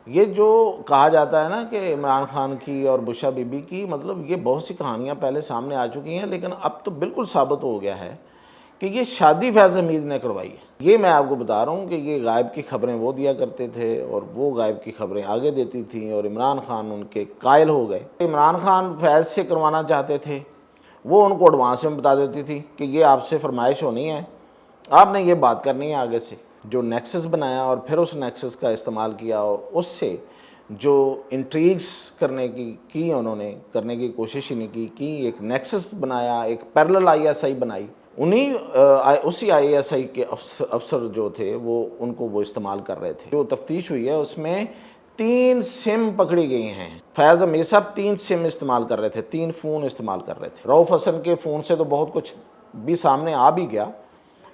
یہ جو کہا جاتا ہے نا کہ عمران خان کی اور بشرا بی بی کی، مطلب یہ بہت سی کہانیاں پہلے سامنے آ چکی ہیں، لیکن اب تو بالکل ثابت ہو گیا ہے کہ یہ شادی فیض حمید نے کروائی ہے۔ یہ میں آپ کو بتا رہا ہوں کہ یہ غائب کی خبریں وہ دیا کرتے تھے اور وہ غائب کی خبریں آگے دیتی تھیں، اور عمران خان ان کے قائل ہو گئے۔ عمران خان فیض سے کروانا چاہتے تھے، وہ ان کو ایڈوانس میں بتا دیتی تھی کہ یہ آپ سے فرمائش ہونی ہے، آپ نے یہ بات کرنی ہے آگے سے۔ جو نیکسس بنایا اور پھر اس نیکسس کا استعمال کیا، اور اس سے جو انٹریگس کی انہوں نے کرنے کی کوشش ہی نہیں کی، ایک نیکسس بنایا، ایک پیرلل آئی ایس آئی بنائی۔ اسی آئی ایس آئی کے افسر جو تھے وہ ان کو وہ استعمال کر رہے تھے۔ جو تفتیش ہوئی ہے اس میں 3 سم پکڑی گئی ہیں۔ فیض حمید صاحب 3 سم استعمال کر رہے تھے، 3 فون استعمال کر رہے تھے۔ رؤف حسن کے فون سے تو بہت کچھ بھی سامنے آ بھی گیا،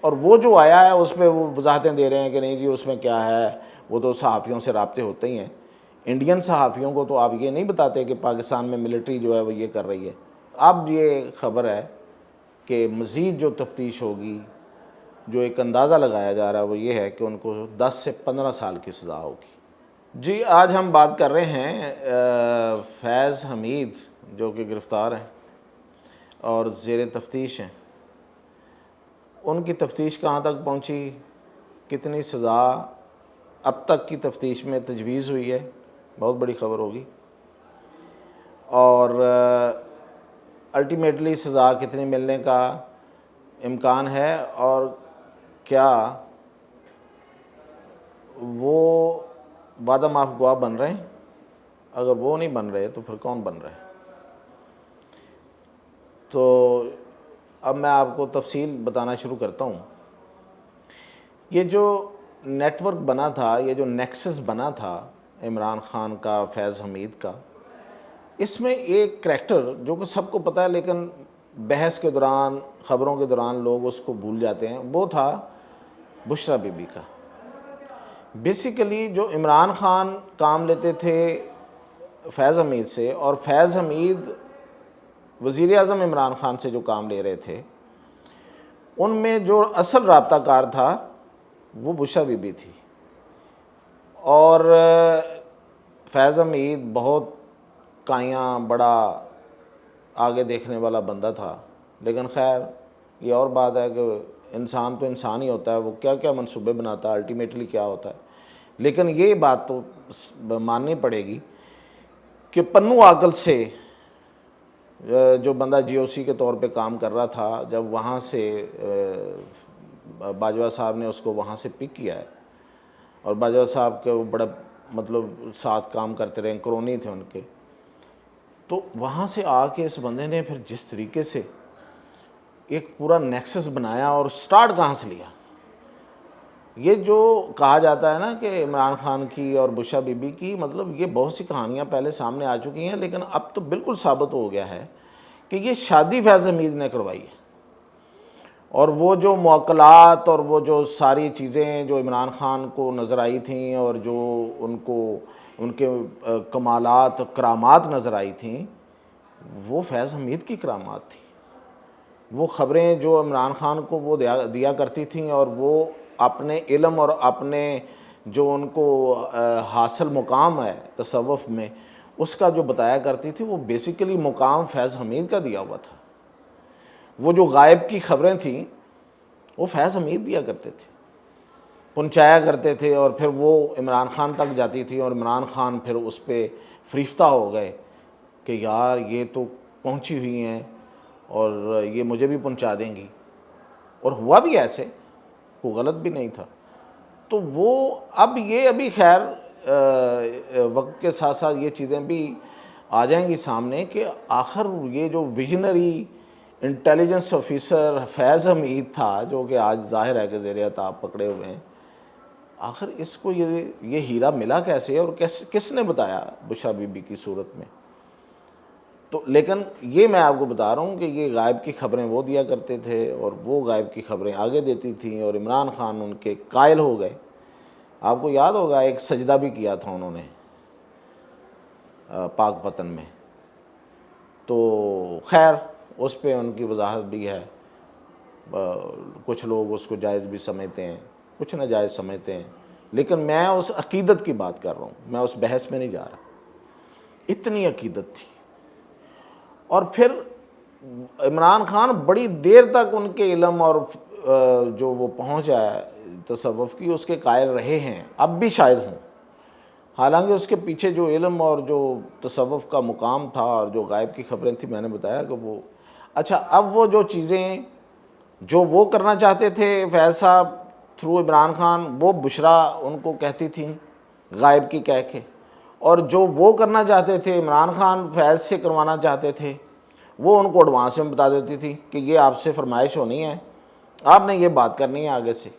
اور وہ جو آیا ہے اس پہ وہ وضاحتیں دے رہے ہیں کہ نہیں جی اس میں کیا ہے، وہ تو صحافیوں سے رابطے ہوتے ہی ہیں۔ انڈین صحافیوں کو تو آپ یہ نہیں بتاتے کہ پاکستان میں ملٹری جو ہے وہ یہ کر رہی ہے۔ اب یہ خبر ہے کہ مزید جو تفتیش ہوگی، جو ایک اندازہ لگایا جا رہا ہے وہ یہ ہے کہ ان کو 10 سے 15 سال کی سزا ہوگی۔ جی آج ہم بات کر رہے ہیں فیض حمید جو کہ گرفتار ہیں اور زیر تفتیش ہیں۔ ان کی تفتیش کہاں تک پہنچی، کتنی سزا اب تک کی تفتیش میں تجویز ہوئی ہے، بہت بڑی خبر ہوگی، اور الٹیمیٹلی سزا کتنی ملنے کا امکان ہے، اور کیا وہ وعدہ معاف گواہ بن رہے ہیں؟ اگر وہ نہیں بن رہے تو پھر کون بن رہے ہیں؟ تو اب میں آپ کو تفصیل بتانا شروع کرتا ہوں۔ یہ جو نیٹ ورک بنا تھا، یہ جو نیکسس بنا تھا عمران خان کا، فیض حمید کا، اس میں ایک کریکٹر جو کہ سب کو پتہ ہے لیکن بحث کے دوران، خبروں کے دوران لوگ اس کو بھول جاتے ہیں، وہ تھا بشرا بی بی کا۔ بیسیکلی جو عمران خان کام لیتے تھے فیض حمید سے، اور فیض حمید وزیر اعظم عمران خان سے جو کام لے رہے تھے، ان میں جو اصل رابطہ کار تھا وہ بشرا بی بی تھی۔ اور فیض حمید بہت کائیاں بڑا آگے دیکھنے والا بندہ تھا، لیکن خیر یہ اور بات ہے کہ انسان تو انسان ہی ہوتا ہے، وہ کیا کیا منصوبے بناتا ہے، الٹیمیٹلی کیا ہوتا ہے۔ لیکن یہ بات تو ماننی پڑے گی کہ پنو عاقل سے جو بندہ جی او سی کے طور پہ کام کر رہا تھا، جب وہاں سے باجوہ صاحب نے اس کو وہاں سے پک کیا ہے، اور باجوہ صاحب کے وہ بڑا مطلب ساتھ کام کرتے رہے، کرونی تھے ان کے، تو وہاں سے آ کے اس بندے نے پھر جس طریقے سے ایک پورا نیکسس بنایا، اور سٹارٹ کہاں سے لیا۔ یہ جو کہا جاتا ہے نا کہ عمران خان کی اور بشرا بی بی کی، مطلب یہ بہت سی کہانیاں پہلے سامنے آ چکی ہیں، لیکن اب تو بالکل ثابت ہو گیا ہے کہ یہ شادی فیض حمید نے کروائی ہے۔ اور وہ جو موکلات اور وہ جو ساری چیزیں جو عمران خان کو نظر آئی تھیں، اور جو ان کو ان کے کمالات، کرامات نظر آئی تھیں، وہ فیض حمید کی کرامات تھیں۔ وہ خبریں جو عمران خان کو وہ دیا کرتی تھیں، اور وہ اپنے علم اور اپنے جو ان کو حاصل مقام ہے تصوف میں، اس کا جو بتایا کرتی تھی، وہ بیسیکلی مقام فیض حمید کا دیا ہوا تھا۔ وہ جو غائب کی خبریں تھیں وہ فیض حمید دیا کرتے تھے، پہنچایا کرتے تھے، اور پھر وہ عمران خان تک جاتی تھی، اور عمران خان پھر اس پہ فریفتہ ہو گئے کہ یار یہ تو پہنچی ہوئی ہیں اور یہ مجھے بھی پہنچا دیں گی، اور ہوا بھی ایسے، کوئی غلط بھی نہیں تھا۔ تو وہ ابھی خیر وقت کے ساتھ ساتھ یہ چیزیں بھی آ جائیں گی سامنے کہ آخر یہ جو ویژنری انٹیلیجنس آفیسر فیض حمید تھا، جو کہ آج ظاہر ہے کہ زیر عتاب پکڑے ہوئے ہیں، آخر اس کو یہ ہیرا ملا کیسے، اور کس نے بتایا بشرا بی بی کی صورت میں۔ تو لیکن یہ میں آپ کو بتا رہا ہوں کہ یہ غائب کی خبریں وہ دیا کرتے تھے، اور وہ غائب کی خبریں آگے دیتی تھیں، اور عمران خان ان کے قائل ہو گئے۔ آپ کو یاد ہوگا ایک سجدہ بھی کیا تھا انہوں نے پاک پتن میں، تو خیر اس پہ ان کی وضاحت بھی ہے۔ کچھ لوگ اس کو جائز بھی سمجھتے ہیں، کچھ ناجائز سمجھتے ہیں، لیکن میں اس عقیدت کی بات کر رہا ہوں، میں اس بحث میں نہیں جا رہا. اتنی عقیدت تھی. اور پھر عمران خان بڑی دیر تک ان کے علم اور جو وہ پہنچ ہے تصوف کی اس کے قائل رہے ہیں، اب بھی شاید ہوں. حالانکہ اس کے پیچھے جو علم اور جو تصوف کا مقام تھا اور جو غائب کی خبریں تھیں، میں نے بتایا کہ وہ اچھا. اب وہ جو چیزیں جو وہ کرنا چاہتے تھے فیض صاحب تھرو عمران خان، وہ بشرا ان کو کہتی تھیں غائب کی کہہ کے، اور جو وہ کرنا چاہتے تھے عمران خان فیض سے کروانا چاہتے تھے، وہ ان کو ایڈوانس میں بتا دیتی تھی کہ یہ آپ سے فرمائش ہونی ہے، آپ نے یہ بات کرنی ہے آگے سے.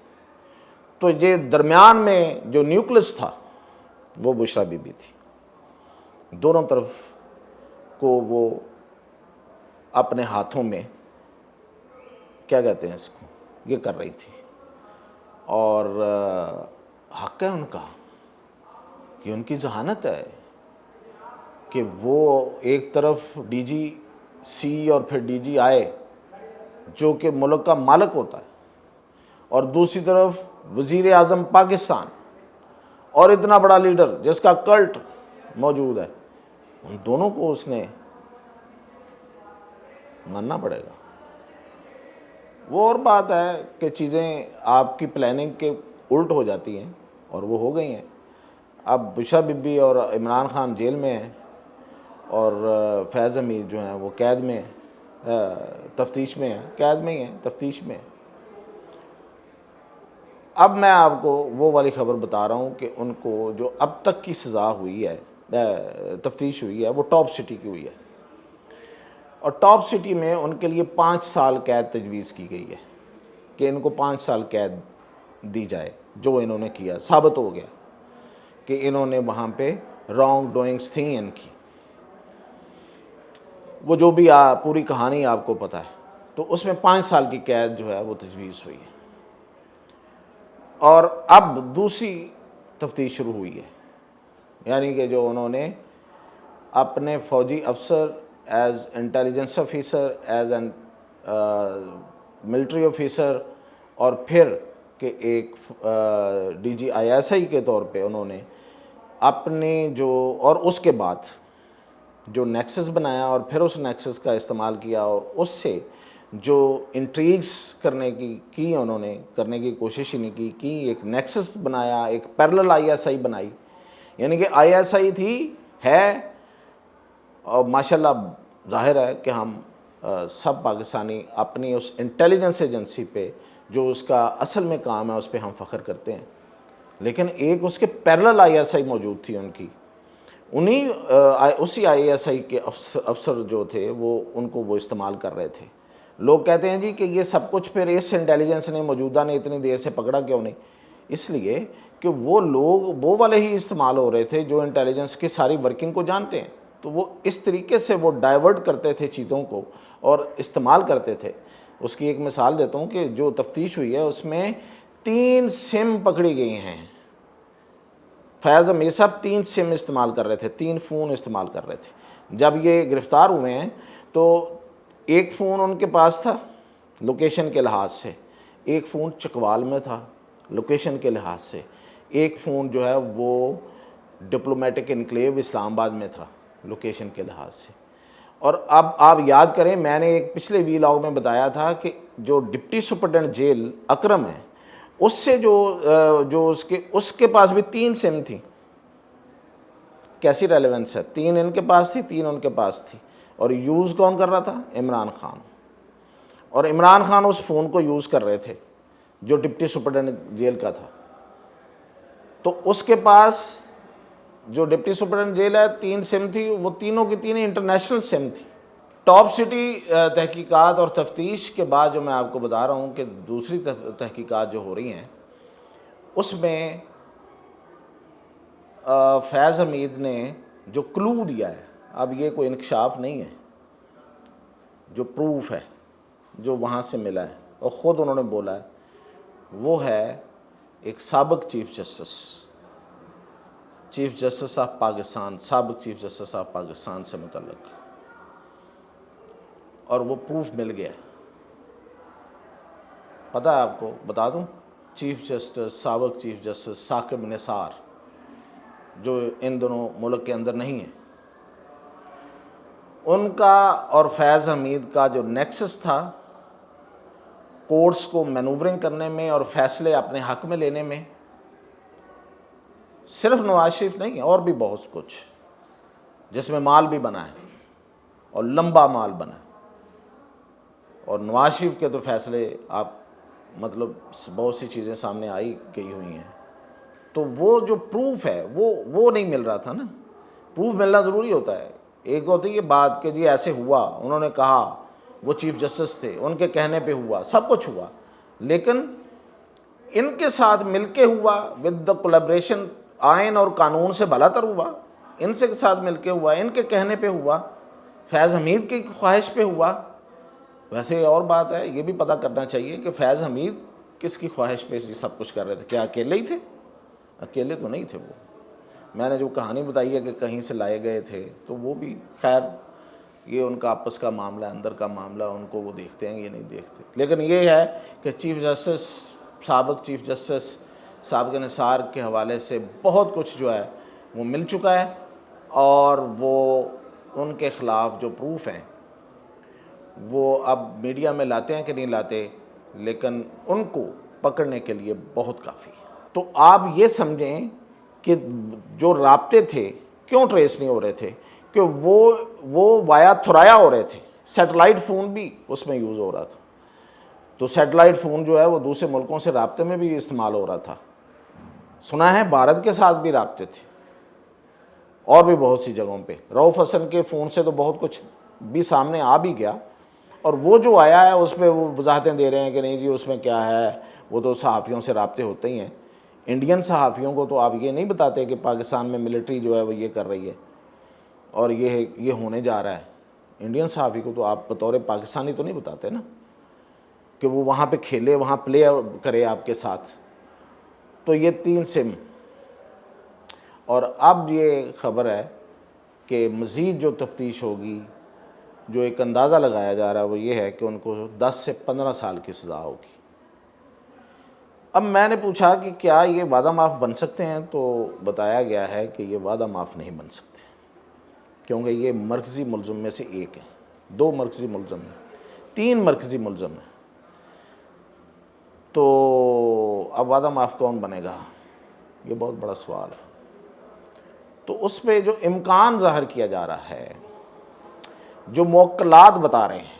تو یہ درمیان میں جو نیوکلس تھا وہ بشرا بی بی تھی. دونوں طرف کو وہ اپنے ہاتھوں میں کیا کہتے ہیں اس کو یہ کر رہی تھی. اور حق ہے ان کا، یہ ان کی ذہانت ہے کہ وہ ایک طرف ڈی جی سی اور پھر ڈی جی آئے جو کہ ملک کا مالک ہوتا ہے، اور دوسری طرف وزیر اعظم پاکستان اور اتنا بڑا لیڈر جس کا کلٹ موجود ہے. ان دونوں کو اس نے ماننا پڑے گا. وہ اور بات ہے کہ چیزیں آپ کی پلاننگ کے الٹ ہو جاتی ہیں، اور وہ ہو گئی ہیں. اب بشرا بی بی اور عمران خان جیل میں ہیں، اور فیض حمید جو ہیں وہ قید میں تفتیش میں ہیں، قید میں ہی ہیں، تفتیش میں ہیں. اب میں آپ کو وہ والی خبر بتا رہا ہوں کہ ان کو جو اب تک کی سزا ہوئی ہے، تفتیش ہوئی ہے، وہ ٹاپ سٹی کی ہوئی ہے. اور ٹاپ سٹی میں ان کے لیے 5 سال قید تجویز کی گئی ہے کہ ان کو 5 سال قید دی جائے. جو انہوں نے کیا ثابت ہو گیا کہ انہوں نے وہاں پہ رانگ ڈوئنگس تھیں ان کی. وہ جو بھی پوری کہانی آپ کو پتہ ہے. تو اس میں 5 سال کی قید جو ہے وہ تجویز ہوئی ہے. اور اب دوسری تفتیش شروع ہوئی ہے، یعنی کہ جو انہوں نے اپنے فوجی افسر as intelligence officer, as an military officer, اور پھر کہ ایک D G I S I کے طور پہ انہوں نے اپنے جو، اور اس کے بعد جو نیکسس بنایا اور پھر اس نیکسس کا استعمال کیا اور اس سے جو انٹریگس کرنے کی انہوں نے کرنے کی کوشش ہی نہیں کی ایک نیکسس بنایا، ایک پیرلل آئی ایس آئی بنائی. یعنی کہ آئی ایس آئی تھی ہے، اور ماشاءاللہ ظاہر ہے کہ ہم سب پاکستانی اپنی اس انٹیلیجنس ایجنسی پہ جو اس کا اصل میں کام ہے اس پہ ہم فخر کرتے ہیں. لیکن ایک اس کے پیرلل آئی ایس آئی موجود تھی ان کی، اسی آئی ایس آئی کے افسر جو تھے وہ ان کو وہ استعمال کر رہے تھے. لوگ کہتے ہیں جی کہ یہ سب کچھ پھر اس انٹیلیجنس نے موجودہ نے اتنی دیر سے پکڑا کیوں نہیں؟ اس لیے کہ وہ لوگ وہ والے ہی استعمال ہو رہے تھے جو انٹیلیجنس کی ساری ورکنگ کو جانتے ہیں. تو وہ اس طریقے سے وہ ڈائیورٹ کرتے تھے چیزوں کو اور استعمال کرتے تھے. اس کی ایک مثال دیتا ہوں کہ جو تفتیش ہوئی ہے اس میں 3 سم پکڑی گئی ہیں. فیض حمید صاحب 3 سم استعمال کر رہے تھے، 3 فون استعمال کر رہے تھے. جب یہ گرفتار ہوئے ہیں تو ایک فون ان کے پاس تھا لوکیشن کے لحاظ سے، ایک فون چکوال میں تھا لوکیشن کے لحاظ سے، ایک فون جو ہے وہ ڈپلومیٹک انکلیو اسلام آباد میں تھا لوکیشن کے لحاظ سے. اور اب آپ یاد کریں میں نے ایک پچھلے وی لاگ میں بتایا تھا کہ جو ڈپٹی سپرنٹینڈنٹ جیل اکرم ہے اس سے جو اس کے پاس بھی 3 سم تھی. کیسی ریلیونس ہے؟ 3 ان کے پاس تھی، 3 ان کے پاس تھی. اور یوز کون کر رہا تھا؟ عمران خان. اور عمران خان اس فون کو یوز کر رہے تھے جو ڈپٹی سپرنٹینڈنٹ جیل کا تھا. تو اس کے پاس جو ڈپٹی سپرنٹینڈنٹ جیل ہے 3 سم تھی، وہ تینوں کی تینوں انٹرنیشنل سم تھی. ٹاپ سٹی تحقیقات اور تفتیش کے بعد جو میں آپ کو بتا رہا ہوں کہ دوسری تحقیقات جو ہو رہی ہیں اس میں فیض حمید نے جو کلو دیا ہے، اب یہ کوئی انکشاف نہیں ہے، جو پروف ہے جو وہاں سے ملا ہے اور خود انہوں نے بولا ہے، وہ ہے ایک سابق چیف جسٹس آف پاکستان، سابق چیف جسٹس آف پاکستان سے متعلق، اور وہ پروف مل گیا. پتہ ہے آپ کو بتا دوں چیف جسٹس سابق چیف جسٹس ثاقب نثار جو ان دنوں ملک کے اندر نہیں ہیں، ان کا اور فیض حمید کا جو نیکسس تھا کورٹس کو مینوورنگ کرنے میں اور فیصلے اپنے حق میں لینے میں، صرف نواز شریف نہیں اور بھی بہت کچھ جس میں مال بھی بنا ہے اور لمبا مال بنا ہے، اور نواز شریف کے تو فیصلے آپ مطلب بہت سی چیزیں سامنے آئی گئی ہوئی ہیں، تو وہ جو پروف ہے وہ نہیں مل رہا تھا نا۔ پروف ملنا ضروری ہوتا ہے، ایک ہوتی ہے یہ بات کہ جی ایسے ہوا، انہوں نے کہا، وہ چیف جسٹس تھے، ان کے کہنے پہ ہوا، سب کچھ ہوا، لیکن ان کے ساتھ مل کے ہوا ود دا کولیبریشن، آئین اور قانون سے بھلا تر ہوا، ان سے ساتھ مل کے ہوا، ان کے کہنے پہ ہوا، فیض حمید کی خواہش پہ ہوا۔ ویسے اور بات ہے، یہ بھی پتہ کرنا چاہیے کہ فیض حمید کس کی خواہش پہ یہ سب کچھ کر رہے تھے، کیا اکیلے ہی تھے؟ اکیلے تو نہیں تھے وہ، میں نے جو کہانی بتائی ہے کہ کہیں سے لائے گئے تھے، تو وہ بھی خیر یہ ان کا آپس کا معاملہ، اندر کا معاملہ، ان کو وہ دیکھتے ہیں، یہ نہیں دیکھتے، لیکن یہ ہے کہ چیف جسٹس سابق چیف جسٹس ثاقب نثار کے حوالے سے بہت کچھ جو ہے وہ مل چکا ہے، اور وہ ان کے خلاف جو پروف ہیں وہ اب میڈیا میں لاتے ہیں کہ نہیں لاتے، لیکن ان کو پکڑنے کے لیے بہت کافی ہے۔ تو آپ یہ سمجھیں کہ جو رابطے تھے کیوں ٹریس نہیں ہو رہے تھے، کہ وہ وایا تھرایا ہو رہے تھے، سیٹلائٹ فون بھی اس میں یوز ہو رہا تھا، تو سیٹلائٹ فون جو ہے وہ دوسرے ملکوں سے رابطے میں بھی استعمال ہو رہا تھا، سنا ہے بھارت کے ساتھ بھی رابطے تھے، اور بھی بہت سی جگہوں پہ رؤف حسن کے فون سے تو بہت کچھ بھی سامنے آ بھی گیا، اور وہ جو آیا ہے اس پہ وہ وضاحتیں دے رہے ہیں کہ نہیں جی اس میں کیا ہے، وہ تو صحافیوں سے رابطے ہوتے ہی ہیں، انڈین صحافیوں کو تو آپ یہ نہیں بتاتے کہ پاکستان میں ملٹری جو ہے وہ یہ کر رہی ہے اور یہ ہونے جا رہا ہے، انڈین صحافی کو تو آپ بطور پاکستانی تو نہیں بتاتے نا کہ وہ وہاں پہ کھیلے، وہاں پلے کرے آپ کے ساتھ۔ تو یہ 3 سم، اور اب یہ خبر ہے کہ مزید جو تفتیش ہوگی، جو ایک اندازہ لگایا جا رہا ہے وہ یہ ہے کہ ان کو 10 سے 15 سال کی سزا ہوگی۔ اب میں نے پوچھا کہ کیا یہ وعدہ معاف بن سکتے ہیں، تو بتایا گیا ہے کہ یہ وعدہ معاف نہیں بن سکتے، کیونکہ یہ مرکزی ملزم میں سے ایک ہے، 2 مرکزی ملزم ہیں، 3 مرکزی ملزم ہیں، تو اب وعدہ معاف کون بنے گا، یہ بہت بڑا سوال ہے۔ تو اس پہ جو امکان ظاہر کیا جا رہا ہے، جو موکلات بتا رہے ہیں،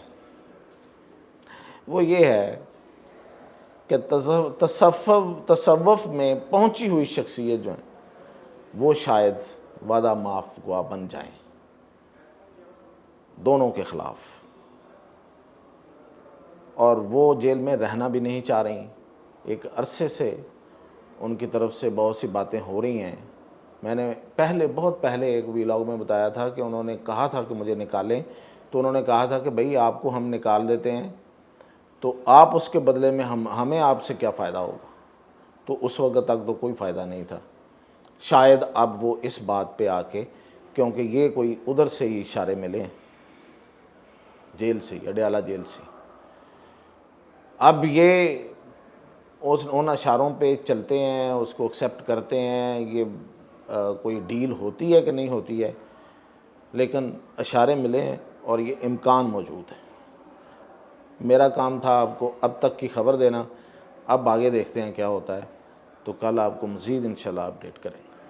وہ یہ ہے کہ تصوف میں پہنچی ہوئی شخصیت جو ہیں وہ شاید وعدہ معاف گواہ بن جائیں دونوں کے خلاف، اور وہ جیل میں رہنا بھی نہیں چاہ رہی، ایک عرصے سے ان کی طرف سے بہت سی باتیں ہو رہی ہیں۔ میں نے بہت پہلے ایک ویلاگ میں بتایا تھا کہ انہوں نے کہا تھا کہ مجھے نکالیں، تو انہوں نے کہا تھا کہ بھئی آپ کو ہم نکال دیتے ہیں تو آپ اس کے بدلے میں ہمیں آپ سے کیا فائدہ ہوگا، تو اس وقت تک تو کوئی فائدہ نہیں تھا، شاید اب وہ اس بات پہ آ کے، کیونکہ یہ کوئی ادھر سے ہی اشارے ملے ہیں جیل سے، اڈیالہ جیل سے، اب یہ ان اشاروں پہ چلتے ہیں، اس کو ایکسیپٹ کرتے ہیں، یہ کوئی ڈیل ہوتی ہے کہ نہیں ہوتی ہے، لیکن اشارے ملے ہیں اور یہ امکان موجود ہے۔ میرا کام تھا آپ کو اب تک کی خبر دینا، اب آگے دیکھتے ہیں کیا ہوتا ہے، تو کل آپ کو مزید انشاءاللہ اپڈیٹ کریں۔